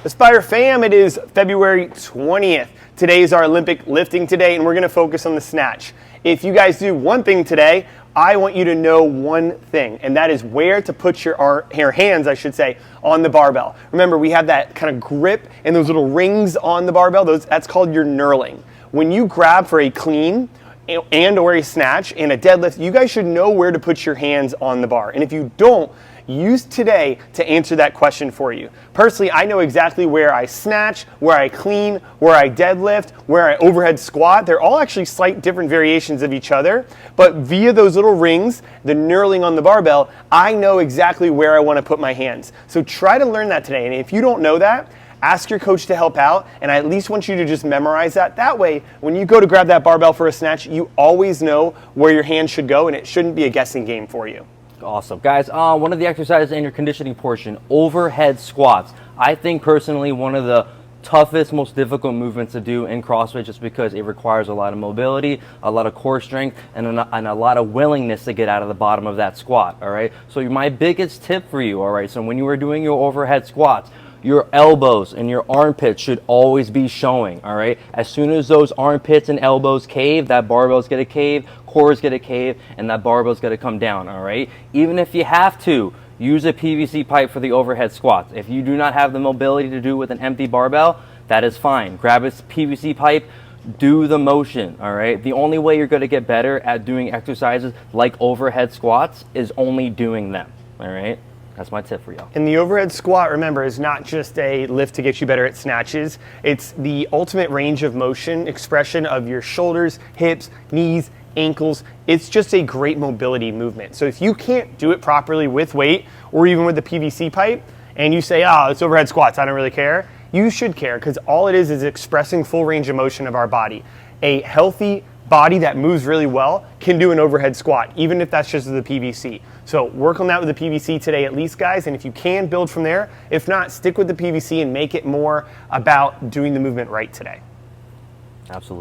Aspire fam, it is February 20th. Today is our Olympic lifting today, and we're going to focus on the snatch. If you guys do one thing today, I want you to know one thing, and that is where to put your hands, on the barbell. Remember, we have that kind of grip and those little rings on the barbell. That's called your knurling. When you grab for a clean and or a snatch and a deadlift, you guys should know where to put your hands on the bar. And if you don't, use today to answer that question for you. Personally, I know exactly where I snatch, where I clean, where I deadlift, where I overhead squat. They're all actually slight different variations of each other, but via those little rings, the knurling on the barbell, I know exactly where I want to put my hands. So try to learn that today. And if you don't know that, ask your coach to help out, and I at least want you to just memorize that. That way, when you go to grab that barbell for a snatch, you always know where your hand should go, and it shouldn't be a guessing game for you. Awesome. Guys, one of the exercises in your conditioning portion, overhead squats. I think personally one of the toughest, most difficult movements to do in CrossFit just because it requires a lot of mobility, a lot of core strength, and a lot of willingness to get out of the bottom of that squat, all right? So my biggest tip for you, all right, so when you are doing your overhead squats, your elbows and your armpits should always be showing, all right? As soon as those armpits and elbows cave, that barbell's gonna cave, core's gonna cave, and that barbell's gonna come down, all right? Even if you have to, use a PVC pipe for the overhead squats. If you do not have the mobility to do with an empty barbell, that is fine. Grab a PVC pipe, do the motion, all right? The only way you're gonna get better at doing exercises like overhead squats is only doing them, all right? That's my tip for y'all. And the overhead squat, remember, is not just a lift to get you better at snatches. It's the ultimate range of motion expression of your shoulders, hips, knees, ankles. It's just a great mobility movement. So if you can't do it properly with weight or even with the PVC pipe, and you say, it's overhead squats, I don't really care, you should care, because all it is expressing full range of motion of our body. A healthy body that moves really well can do an overhead squat, even if that's just the PVC. So work on that with the PVC today at least, guys, and if you can, build from there. If not, stick with the PVC and make it more about doing the movement right today. Absolutely.